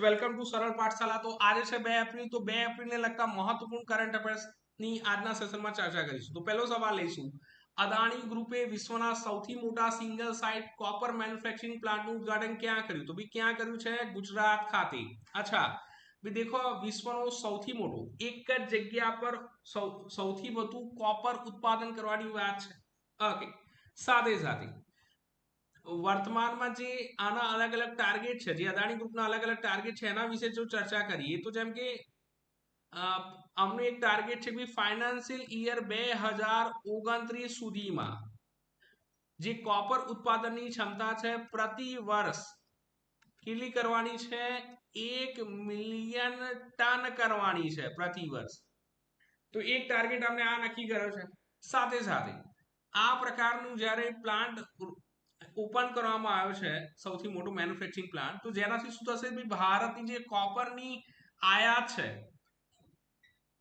Welcome to સરળ પાઠશાલા। તો આજે છે 2 એપ્રિલ, તો 2 એપ્રિલને લગતા મહત્વપૂર્ણ કરંટ અફેર્સની આજના સેશનમાં ચર્ચા કરીશું। તો પહેલો સવાલ લઈશું, અદાણી ગ્રુપે વિશ્વના સૌથી મોટા સિંગલ સાઇટ કોપર મેન્યુફેક્ચરિંગ પ્લાન્ટનું ઉદ્ઘાટન ક્યાં કર્યું? તો ભાઈ ક્યાં કર્યું છે? ગુજરાત ખાતે। અચ્છા ભાઈ દેખો, વિશ્વનો સૌથી મોટો એક જ જગ્યા પર સૌથી વધુ કોપર ઉત્પાદન કરવાની વાત છે। ઓકે, સાથે સાથે વર્તમાનમાં જે આના અલગ અલગ ટાર્ગેટ છે, જે અદાણી ગ્રુપના અલગ અલગ ટાર્ગેટ છે એના વિશે જો ચર્ચા કરીએ તો જેમ કે આમનું એક ટાર્ગેટ છે કે ફાઇનાન્શિયલ યર 2029 સુધીમાં જે કોપર ઉત્પાદનની ક્ષમતા છે પ્રતિ વર્ષ કેટલી કરવાની છે? 1 મિલિયન ટન કરવાની છે પ્રતિ વર્ષ। તો એક ટાર્ગેટ અમને આ નક્કી કર્યો છે। સાથે સાથે આ પ્રકારનું જ્યારે પ્લાન્ટ ઓપન કરવામાં આવ્યો છે, સૌથી મોટો મેન્યુફેક્ચરિંગ પ્લાન્ટ, તો જેનાથી શું થશે? ભારતની જે કોપરની આયાત છે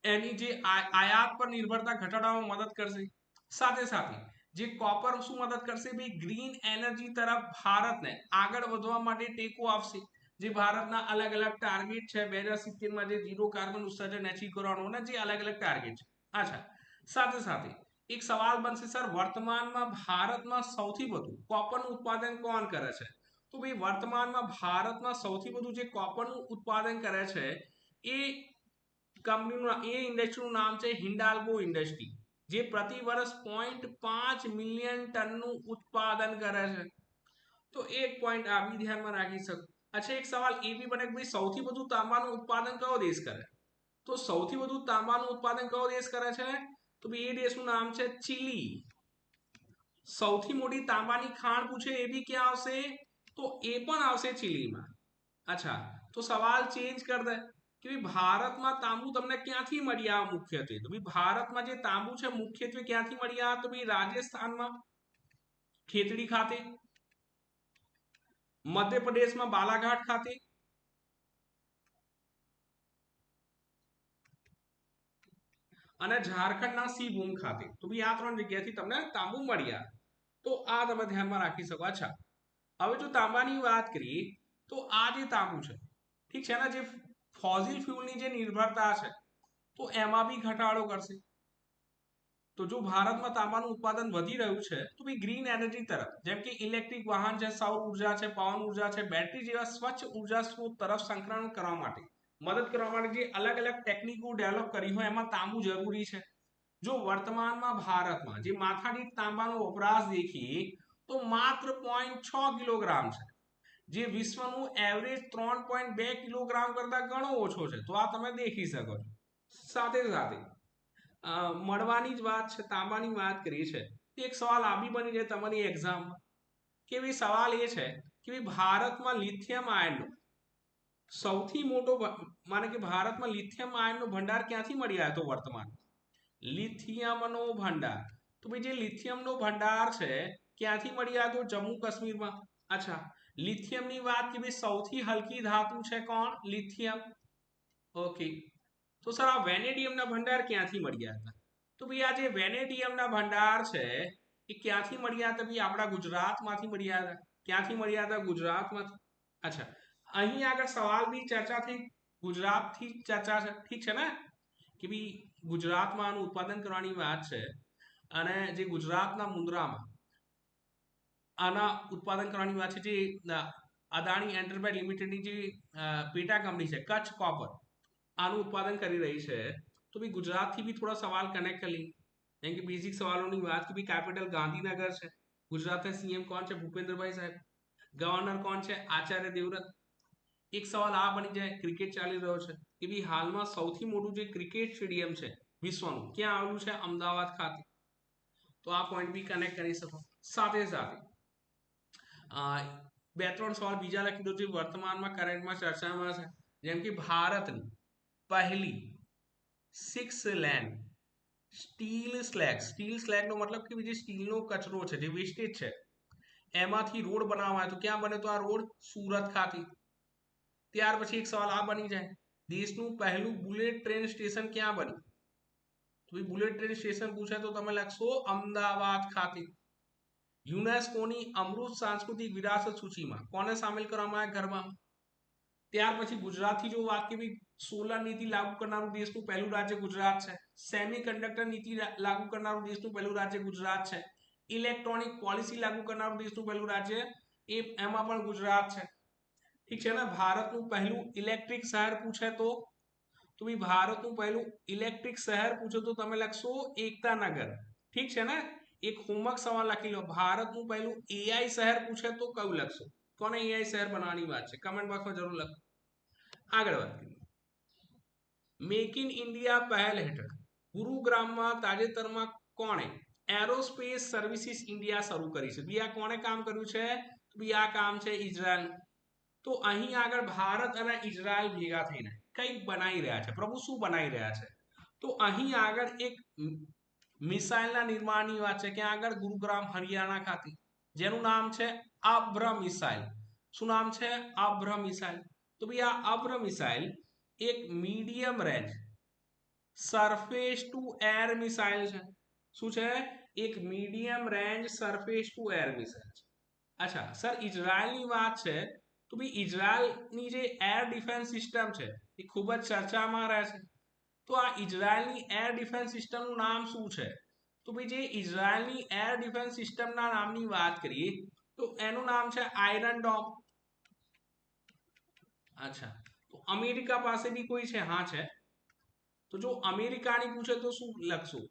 એની જે આયાત પર નિર્ભરતા ઘટાડવામાં મદદ કરશે। સાથે સાથે જે કોપર શું મદદ કરશે? ભાઈ ગ્રીન એનર્જી તરફ ભારતને આગળ વધવા માટે ટેકો આપશે। જે ભારતના અલગ અલગ ટાર્ગેટ છે 2070 માં જે ઝીરો કાર્બન ઉત્સર્જન એચીવ કરવાનો ને, જે અલગ અલગ ટાર્ગેટ છે। અચ્છા, સાથે સાથે એક સવાલ બનશે, સર વર્તમાનમાં ભારતમાં સૌથી વધુ કોપરનું ઉત્પાદન કોણ કરે છે? તો ભાઈ વર્તમાનમાં ભારતમાં સૌથી વધુ જે કોપરનું ઉત્પાદન કરે છે એ કંપનીનું, એ ઇન્ડસ્ટ્રીનું નામ છે હિન્ડાલ્કો ઇન્ડસ્ટ્રી, જે પ્રતિ વર્ષ 0.5 મિલિયન ટનનું ઉત્પાદન કરે છે। તો એક પોઈન્ટ આ બી ધ્યાનમાં રાખી શકો। અચ્છા, એક સવાલ એ બી બને કે ભાઈ સૌથી વધુ તાંબાનું ઉત્પાદન કયો દેશ કરે? તો સૌથી વધુ તાંબાનું ઉત્પાદન કયો દેશ કરે છે? તો ભાઈ એ દેશનું નામ છે ચીલી। સૌથી મોટી તાંબાની ખાણ પૂછે એ બી ક્યાં આવશે? તો એ પણ આવશે ચીલીમાં। અચ્છા, તો સવાલ ચેન્જ કર દે કે ભારતમાં તાંબુ તમને ક્યાંથી મળી આવે મુખ્યત્વે? તો ભાઈ ભારતમાં જે તાંબુ છે મુખ્યત્વે ક્યાંથી મળી આવે? તો ભાઈ રાજસ્થાનમાં ખેતડી ખાતે, મધ્યપ્રદેશમાં બાલાઘાટ ખાતે, અને ઝારખંડના સિંહભૂમ ખાતે। તો ભાઈ આ 3 જગ્યાથી તમને તાંબુ મળી આવે, તો આ તમે ધ્યાનમાં રાખી શકો। અચ્છા, હવે જો તાંબાની વાત કરીએ તો આ જે તાંબુ છે, ઠીક છે ને, જે ફોસિલ ફ્યુલની જે નિર્ભરતા છે તો એમાં બી ઘટાડો કરશે। તો જો ભારતમાં તાંબાનું ઉત્પાદન વધી રહ્યું છે તો ભાઈ ગ્રીન એનર્જી તરફ, જેમ કે ઇલેક્ટ્રિક વાહન છે, સૌર ઉર્જા છે, પવન ઉર્જા છે, બેટરી જેવા સ્વચ્છ ઉર્જા સ્ત્રોત તરફ સંક્રમણ કરવા માટે મદદ કરવા માટે જે અલગ અલગ ટેકનિકો ડેવલપ કરી હોય એમાં તાંબુ જરૂરી છે। જો વર્તમાનમાં ભારતમાં જે માથાદીઠ તાંબાનો વપરાશ દેખીએ તો માત્ર 0.6 કિલોગ્રામ છે, જે વિશ્વનું એવરેજ 3.2 કિલોગ્રામ કરતા ઘણો ઓછો છે। તો આ તમે દેખી શકો છો। સાથે સાથે મળવાની જ વાત છે, તાંબાની વાત કરી છે, એક સવાલ આ બી બની જાય તમારી એક્ઝામમાં કે ભાઈ સવાલ એ છે કે ભાઈ ભારતમાં લિથિયમ આયનનો સૌથી મોટો, માને કે ભારતમાં લિથિયમ આયનનો ભંડાર ક્યાંથી મળી આવ્યો? તો વર્તમાન લિથિયમનો ભંડાર, તો ભાઈ જે લિથિયમનો ભંડાર છે ક્યાંથી મળી આવ્યો? તો જમ્મુ કાશ્મીરમાં। અચ્છા, લિથિયમની વાત કે ભાઈ સૌથી હલકી ધાતુ છે કોણ? લિથિયમ। ઓકે, તો સર આ વેનેડિયમના ભંડાર ક્યાંથી મળ્યા હતા? તો ભાઈ આ જે વેનેડિયમના ભંડાર છે એ ક્યાંથી મળ્યા હતા? ભાઈ આપણા ગુજરાતમાંથી મળ્યા હતા। ક્યાંથી મળ્યા હતા? ગુજરાતમાંથી। અચ્છા, અહીં આગળ સવાલ બી ચર્ચા થઈ, ગુજરાતથી ચર્ચા છે, ઠીક છે ને, કે ભાઈ ગુજરાતમાં આનું ઉત્પાદન કરવાની વાત છે, અને જે ગુજરાતના મુન્દ્રામાં આના ઉત્પાદન કરવાની વાત છે, જે અદાણી એન્ટરપ્રાઇઝ લિમિટેડની જે પેટા કંપની છે કચ્છ કોપર, આનું ઉત્પાદન કરી રહી છે। તો ભાઈ ગુજરાતથી બી થોડા સવાલ કનેક્ટ કરી, જેમ કે બેઝિક સવાલોની વાત કે ભાઈ કેપિટલ ગાંધીનગર છે, ગુજરાતના સીએમ કોણ છે? ભૂપેન્દ્રભાઈ સાહેબ। ગવર્નર કોણ છે? આચાર્ય દેવવ્રત। એક સવાલ આ બની જાય, ક્રિકેટ ચાલી રહ્યો છે કે ભાઈ હાલમાં સૌથી મોટું જે ક્રિકેટ સ્ટેડિયમ છે વિશ્વનું ક્યાં આવેલું છે? અમદાવાદ ખાતે। તો આ પોઈન્ટ બી કનેક્ટ કરી શકો। સાથે સાથે 2-3 સવાલ બીજા લખી દો જે વર્તમાનમાં કરંટમાં ચર્ચામાં છે, જેમ કે ભારતની પહેલી 6 લેન સ્ટીલ સ્લેગ, સ્ટીલ સ્લેગનો મતલબ કે જે સ્ટીલનો કચરો છે, જે વેસ્ટેજ છે, એમાંથી રોડ બનાવવામાં આવ્યો, તો ક્યાં બને? તો આ રોડ સુરત ખાતે। ત્યાર પછી એક સવાલ આ બની જાય, દેશનું પહેલું બુલેટ ટ્રેન સ્ટેશન ક્યાં બન્યું? તો ભાઈ બુલેટ ટ્રેન સ્ટેશન પૂછે તો તમે લખશો અમદાવાદ ખાતે। યુનેસ્કોની અમૃત સાંસ્કૃતિક વિરાસત સૂચિમાં કોને સામેલ કરવામાં આવ્યા? ગરબા। ત્યાર પછી ગુજરાતથી જો વાત કરીએ, સોલર નીતિ લાગુ કરનારું દેશનું પહેલું રાજ્ય ગુજરાત છે. સેમિકન્ડક્ટર નીતિ લાગુ કરનારું દેશનું પહેલું રાજ્ય ગુજરાત છે. ઇલેક્ટ્રોનિક પોલિસી લાગુ કરનારું દેશનું પહેલું રાજ્ય એમાં પણ ગુજરાત છે. ઠીક છે ને. ભારતનું પહેલું ઇલેક્ટ્રિક શહેર પૂછે તો ભાઈ ભારતનું પહેલું ઇલેક્ટ્રિક શહેર પૂછે તો તમે લખશો એકતાનગર. ઠીક છે ને. એક હોમવર્ક સવાલ લખી લો, ભારતનું પહેલું એઆઈ શહેર પૂછે તો કયું લખશો? કોને એઆઈ શહેર બનાવવાની વાત છે કમેન્ટ બોક્સમાં જરૂર લખો. આગળ વાત કરીએ. મેક ઇન ઇન્ડિયા પહેલ હેઠળ ગુરુગ્રામમાં તાજેતરમાં કોણે એરોસ્પેસ સર્વિસીસ ઇન્ડિયા શરૂ કરી છે? બી આ કોણે કામ કર્યું છે? બી આ કામ છે ઇઝરાયલ. તો અહીં આગળ ભારત અને ઇઝરાયલ ભેગા થઈને કંઈક બનાવી રહ્યા છે. પ્રભુ શું બનાવી રહ્યા છે? તો અહીં આગળ એક મિસાઇલના નિર્માણની વાત છે. ક્યાં આગળ? ગુરુગ્રામ હરિયાણા ખાતે, જેનું નામ છે અભ્ર મિસાઇલ. શું નામ છે? અભ્ર મિસાઇલ. તો ભાઈ આ અભ્ર મિસાઇલ એક medium range surface two air missile છે. શું છે? એક medium range surface two air missile છે. અચ્છા સર, ઇઝરાયલની વાત છે તો ભાઈ ઇઝરાયલની જે એર ડિફેન્સ સિસ્ટમ છે એ ખૂબ જ ચર્ચામાં રહે છે. તો આ ઇઝરાયલની એર ડિફેન્સ સિસ્ટમનું નામ શું છે? તો ભાઈ જે ઇઝરાયલની એર ડિફેન્સ સિસ્ટમના નામની વાત કરીએ તો એનું નામ છે આયરન ડોમ. અચ્છા, તો અમેરિકા પાસે બી કોઈ છે? હા છે. તો જો અમેરિકાની પૂછે તો શું લખશું?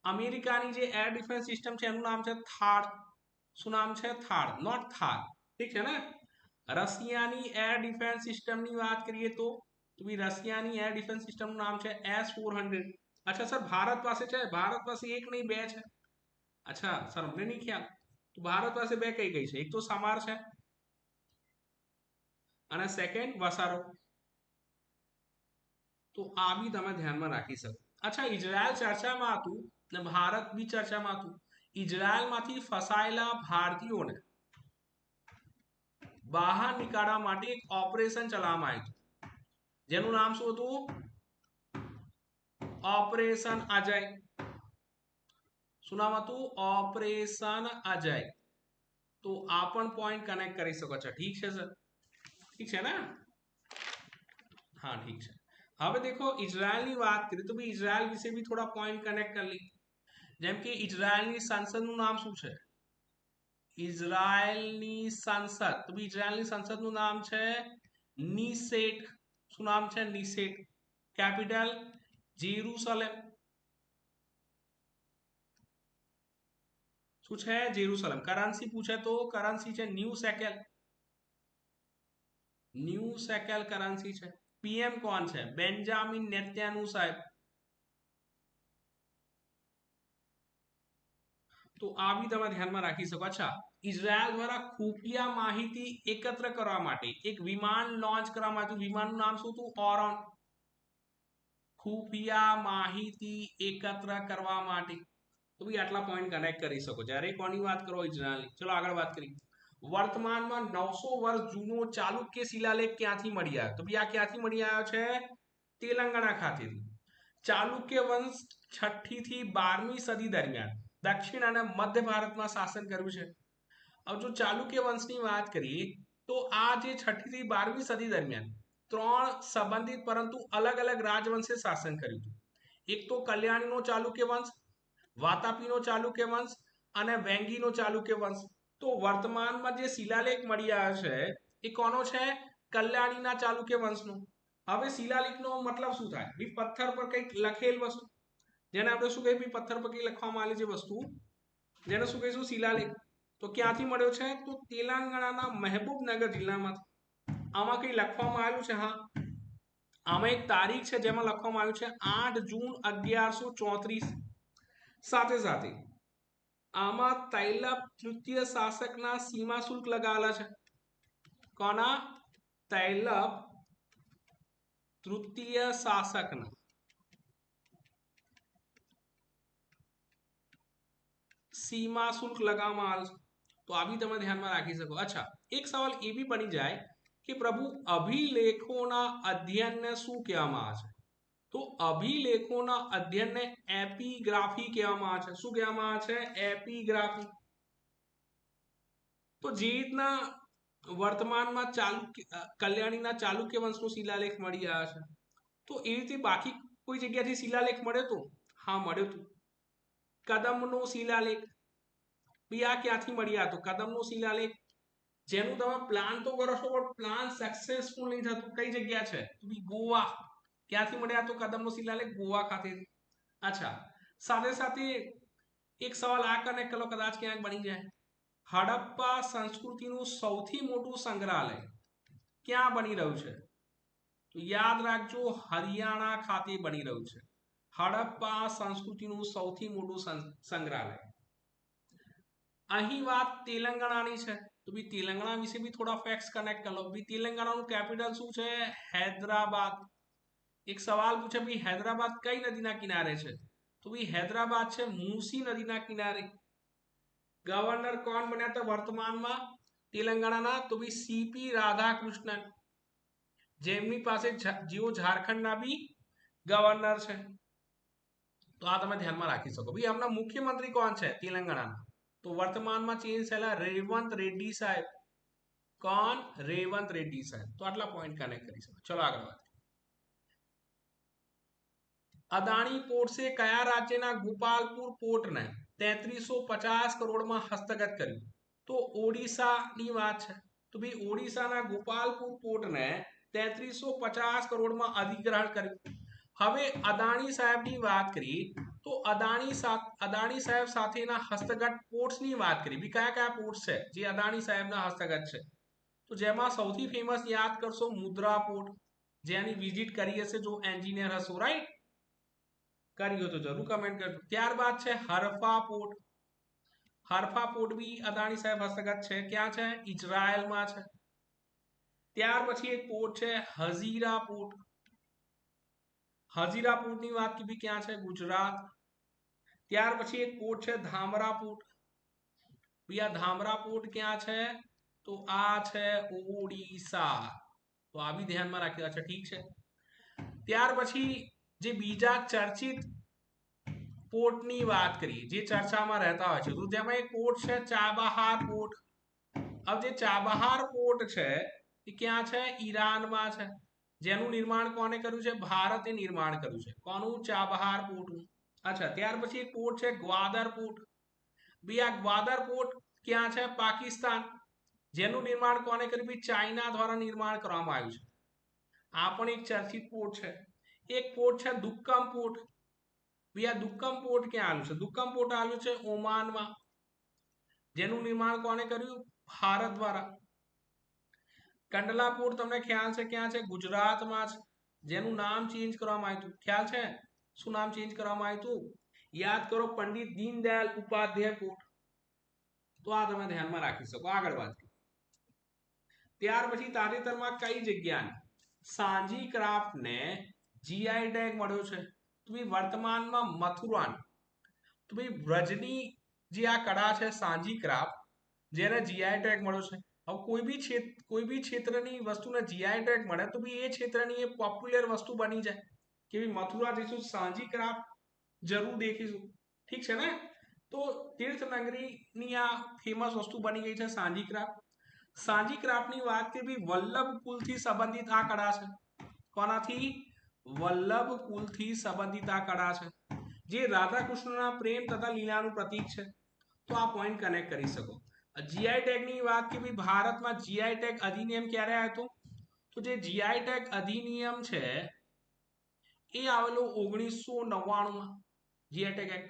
અમેરિકાની જે એર ડિફેન્સ સિસ્ટમ છે એનું નામ છે થાર. શું નામ છે? થાર, નોટ થાર. ઠીક છે ને. રશિયાની એર ડિફેન્સ સિસ્ટમની વાત કરીએ તો રશિયાની એર ડિફેન્સ સિસ્ટમનું નામ છે S-400. અચ્છા સર, ભારત પાસે છે? ભારત પાસે એક નહીં બે છે. અચ્છા સર, અમને નહીં ખ્યાલ. તો ભારત પાસે બે કઈ કઈ છે? એક તો સમાર છે અને સેકન્ડ વસારો. તો આ બી તમે ધ્યાનમાં રાખી શકો. અચ્છા, ઇઝરાયલ ચર્ચામાં હતું ને ભારત બી ચર્ચામાં હતું. ઇઝરાયલમાંથી ફસાયેલા ભારતીયોને બહાર નીકાળવા માટે એક ઓપરેશન ચલાવવામાં આવ્યું હતું, જેનું નામ શું હતું? ઓપરેશન અજય. શું નામ હતું? ઓપરેશન અજય. તો આ પણ પોઈન્ટ કનેક્ટ કરી શકો છો. ઠીક છે સર? ઠીક છે ને? હા ઠીક છે. હવે દેખો, ઇઝરાયલની વાત કરીએ તો ભાઈ ઇઝરાયલ વિશે બી થોડા પોઈન્ટ કનેક્ટ કરી લઈએ. જેમ કે ઇઝરાયલની સંસદનું નામ શું છે? ઇઝરાયલની સંસદ. તો ભાઈ ઇઝરાયલની સંસદનું નામ છે નીસેટ. શું નામ છે? નીસેટ. Capital Jerusalem. શું છે? જેરુસલેમ. કરન્સી પૂછે તો કરન્સી છે new shekel. New shekel currency છે. પીએમ કોણ છે? બેન્જામિન નેતન્યાહુ સાહેબ. તો આ બી તમે ધ્યાનમાં રાખી શકો. અચ્છા, ઇઝરાયલ દ્વારા ખુફિયા માહિતી એકત્ર કરવા માટે એક વિમાન લોન્ચ કરવામાં આવ્યું. વિમાનનું નામ શું હતું? ઓરોન. ખુફિયા માહિતી એકત્ર કરવા માટે. તો ભાઈ આટલા પોઈન્ટ કનેક્ટ કરી શકો જ્યારે કોની વાત કરો? ઇઝરાયલની. ચલો આગળ વાત કરીએ. વર્તમાનમાં 900 વર્ષ જૂનો ચાલુક્ય શિલાલેખ ક્યાંથી મળી આવ્યો? તો ભાઈ આ ક્યાંથી મળી આવ્યો છે? તેલંગાણા ખાતેથી. ચાલુક્ય વંશ 6ઠ્ઠી થી 12મી સદી દરમિયાન દક્ષિણ અને મધ્ય ભારતમાં શાસન કર્યું છે. હવે જો ચાલુક્ય વંશની વાત કરીએ તો આ જે 6ઠ્ઠી થી 12મી સદી દરમિયાન ત્રણ સંબંધિત પરંતુ અલગ અલગ રાજવંશે શાસન કર્યું હતું. એક તો કલ્યાણીનો ચાલુક્ય વંશ, વાતાપીનો ચાલુક્ય વંશ અને વેંગીનો ચાલુક્ય વંશ. તો વર્તમાનમાં જે શિલાલેખ મળી આવ્યો છે એ કોનો છે? કલ્યાણીના ચાલુક્ય વંશનો. હવે શિલાલેખનો મતલબ શું થાય? પથ્થર પર કંઈક લખેલ વસ્તુ, જેને આપણે શું કહીએ? પથ્થર પર કંઈક લખવામાં આવેલી જે વસ્તુ, જેને શું કહીશું? શિલાલેખ. તો ક્યાંથી મળ્યો છે? તો તેલંગાણાના મહેબૂબનગર જિલ્લામાં. આમાં કંઈ લખવામાં આવ્યું છે? હા, આમાં એક તારીખ છે જેમાં લખવામાં આવ્યું છે 8 જૂન 1134. સાથે સાથે આમાં તૈલબ તૃતીય શાસકના સીમા શુલ્ક લગાવેલા છે. કોના? તૈલબ તૃતીય શાસકના સીમા શુલ્ક લગાવવામાં આવે છે. તો આ બી તમે ધ્યાનમાં રાખી શકો. અચ્છા, એક સવાલ એ બી બની જાય કે પ્રભુ અભિલેખોના અધ્યયનને શું કહેવામાં આવે છે? તો અભિલેખોના અધ્યયનને એપિગ્રાફી કહેવામાં આવે છે. શું કહેવામાં આવે છે? એપિગ્રાફી. તો જે રીતના વર્તમાનમાં કલ્યાણીના ચાલુક્ય વંશનો શિલાલેખ મળી આવ્યા છે. તો એ રીતે બાકી કોઈ જગ્યાથી શિલાલેખ મળ્યો તો? હા, મળ્યો તો. કદમનો શિલાલેખ. બી આ ક્યાંથી મળી આવ્યો? તો કદમનો શિલાલેખ જેનું તમે પ્લાન તો કરો છો પણ પ્લાન સક્સેસફુલ નહીં થતું. કઈ જગ્યા છે? તો બી ગોવા. ક્યાંથી મળ્યા? તો કદમનો શિલાલેખ ગોવા ખાતેથી. અચ્છા, સાથે સાથે એક સવાલ આ કનેક્ટ કરો, કદાચ ક્યાંક બની જાય. હડપ્પા સંસ્કૃતિનું સૌથી મોટું સંગ્રહાલય ક્યાં બની રહ્યું છે? તો યાદ રાખજો, હરિયાણા ખાતે બની રહ્યું છે. હડપ્પા સંસ્કૃતિનું સૌથી મોટું સંગ્રહાલય. અહીં વાત તેલંગાણાની છે, તો બી તેલંગાણા વિશે બી થોડા ફેક્ટ્સ કનેક્ટ કરી લો. બી તેલંગાણાનું કેપિટલ શું છે? હૈદરાબાદ. એક સવાલ પૂછે ભાઈ હૈદરાબાદ કઈ નદીના કિનારે છે? તો ભાઈ હૈદરાબાદ છે મૂસી નદીના કિનારે. ગવર્નર કોણ બન્યા હતા વર્તમાનમાં તેલંગાણાના? તો ભાઈ સીપી રાધાકૃષ્ણન, જેમની પાસે જેઓ ઝારખંડના બી ગવર્નર છે. તો આ તમે ધ્યાનમાં રાખી શકો. ભાઈ હમણાં મુખ્યમંત્રી કોણ છે તેલંગાણાના? તો વર્તમાનમાં ચેન્જ થયેલા રેવંત રેડ્ડી સાહેબ. કોણ? રેવંત રેડ્ડી સાહેબ. તો આટલા પોઈન્ટ કનેક્ટ કરી શકો. ચલો આગળ વાત. અદાણી પોર્ટ્સે કયા રાજ્યના ગોપાલપુર પોર્ટને 3350 કરોડમાં હસ્તગત કર્યું? તો ઓડિશાની વાત છે. તો ભાઈ ઓડિશાના ગોપાલપુર પોર્ટને 3350 કરોડમાં અધિગ્રહણ કર્યું. હવે અદાણી સાહેબની વાત કરી તો અદાણી સાહેબ સાથેના હસ્તગત પોર્ટ્સની વાત કરી. બી કયા કયા પોર્ટ્સ છે જે અદાણી સાહેબના હસ્તગત છે? તો જેમાં સૌથી ફેમસ યાદ કરશો મુદ્રા પોર્ટ, જેની વિઝિટ કરી હશે જો એન્જિનિયર હશો, રાઈટ? કરી હોય તો જરૂર કમેન્ટ કરજો. ત્યારબાદ છે હરફા પોર્ટ. હરફા પોર્ટ બી અદાણી સાહેબ હસ્તગત છે. ક્યાં છે? ઇઝરાયલમાં છે. ત્યાર પછી એક પોર્ટ છે હઝીરા પોર્ટ. હઝીરા પોર્ટની વાત की ક્યાં છે? ગુજરાત. ત્યાર પછી એક પોર્ટ છે ધામરા પોર્ટ. ભઈ આ ધામરા પોર્ટ ક્યાં છે? તો આ છે ઓડિશા. તો આ બી ધ્યાનમાં રાખી છે, ઠીક છે. ત્યાર પછી જે બીજા ચર્ચિત પોર્ટની વાત કરીએ જે ચર્ચામાં રહેતા હોય છે, તો તેમાં એક પોર્ટ છે ચાબહાર પોર્ટ. હવે જે ચાબહાર પોર્ટ છે એ ક્યાં છે? ઈરાનમાં છે. જેનું નિર્માણ કોને કર્યું છે? ભારતે નિર્માણ કર્યું છે. કોનું? ચાબહાર પોર્ટનું. અચ્છા, ત્યાર પછી એક પોર્ટ છે ગ્વાદર પોર્ટ. બી આ ગ્વાદર પોર્ટ ક્યાં છે? પાકિસ્તાન. જેનું નિર્માણ કોને કર્યું? બી ચાઇના દ્વારા નિર્માણ કરવામાં આવ્યું છે. આ પણ એક ચર્ચિત પોર્ટ છે. એક પોર્ટ છે દુક્કમ પોર્ટ. બી આ દુક્કમ પોર્ટ ક્યાં આવ્યું છે? દુક્કમ પોર્ટ આવ્યું છે ઓમાનમાં. જેનું નિર્માણ કોને કર્યું? ભારત દ્વારા. કંડલા પોર્ટ તમને ખ્યાલ છે ક્યાં છે? ગુજરાતમાં છે. જેનું નામ ચેન્જ કરવામાં આવ્યું. ખ્યાલ છે શું નામ ચેન્જ કરવામાં આવ્યું? યાદ કરો, પંડિત દીનદયાલ ઉપાધ્યાય પોર્ટ. તો આ તમે ધ્યાનમાં રાખી શકો. આગળ વાત. ત્યાર પછી તાજેતરમાં કઈ જગ્યાએ સાંજી ક્રાફ્ટને જીઆઈ ટેગ મળ્યો છે? તો ભાઈ વર્તમાનમાં મથુરાન. તો ભાઈ વ્રજની જે આ કળા છે સાંજી ક્રાફ્ટ, જેને જીઆઈ ટેગ મળ્યો છે. હવે કોઈ બી ક્ષેત્રની વસ્તુને જીઆઈ ટેગ મળે તો બી એ ક્ષેત્રની એ પોપ્યુલર વસ્તુ બની જાય. કે ભાઈ મથુરા જઈશું, સાંજી ક્રાફ્ટ જરૂર દેખીશું, ઠીક છે ને? તો તીર્થનગરીની આ ફેમસ વસ્તુ બની ગઈ છે સાંજી ક્રાફ્ટ. સાંજી ક્રાફ્ટની વાત કરી, વલ્લભ કુલથી સંબંધિત આ કળા છે. કોનાથી? વલ્લભ કુલથી સંબંધિત આ કળા છે, જે રાધા કૃષ્ણના પ્રેમ તથા લીલાનું પ્રતીક છે. તો આ પોઈન્ટ કનેક્ટ કરી શકો. જીઆઈ ટેગ ની વાત કરી, ભારતમાં જીઆઈ ટેગ અધિનિયમ ક્યારે આવ્યો હતો? તો જે જીઆઈ ટેગ અધિનિયમ છે એ આવેલો 1999 માં. જીઆઈ ટેગ એક્ટ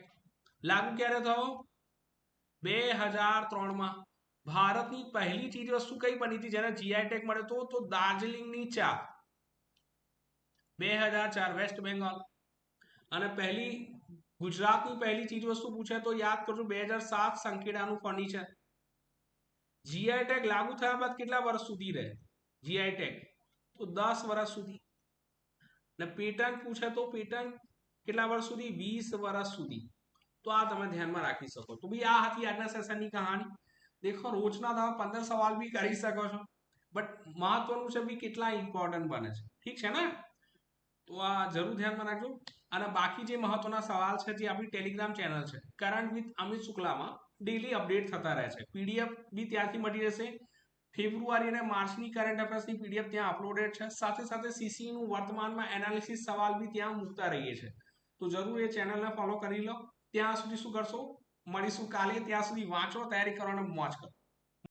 લાગુ ક્યારે થયો? 2003 માં. ભારતની પહેલી ચીજ વસ્તુ કઈ બની હતી જેને જીઆઈ ટેગ મળ્યો હતો? તો દાર્જિલિંગની ચા. 2004 વેસ્ટ બેંગોલ. અને ગુજરાતની પહેલી ચીજ વસ્તુ પૂછે તો યાદ કરજો 2007 સંખેડાનું ફર્નિચર. જીઆઈ ટેગ લાગુ થયા બાદ કેટલા વર્ષ સુધી રહે જીઆઈ ટેગ? તો 10 વર્ષ સુધી. ને પેટન્ટ પૂછે તો પેટન્ટ કેટલા વર્ષ સુધી? 20 વર્ષ સુધી. તો આ તમે ધ્યાનમાં રાખી શકો. તો ભાઈ આ હતી આજના સેશનની કહાની. દેખો, રોજના તમે 15 સવાલ બી કરી શકો છો, બટ મહત્વનું છે બી કેટલા ઇમ્પોર્ટન્ટ બને છે, ઠીક છે ને? તો આ જરૂર ધ્યાનમાં રાખજો. અને બાકી જે મહત્વના સવાલ છે જે આપણી ટેલિગ્રામ ચેનલ છે કરંટ વિથ અમિત શુક્લામાં ડેલી અપડેટ થતા રહે છે. પીડીએફ બી ત્યાંથી મળી રહેશે. ફેબ્રુઆરી અને માર્ચની કરંટ અફેર્સની પીડીએફ ત્યાં અપલોડેડ છે, સાથે સાથે સીસી નું વર્તમાનમાં એનાલિસિસ સવાલ બી ત્યાં મૂકતા રહીએ છે, તો જરૂર એ ચેનલને ફોલો કરી લો. ત્યાં સુધી શું કરશો, મળીશું કાલે, ત્યાં સુધી વાંચો, તૈયારી કરવાનો મોજ કરો.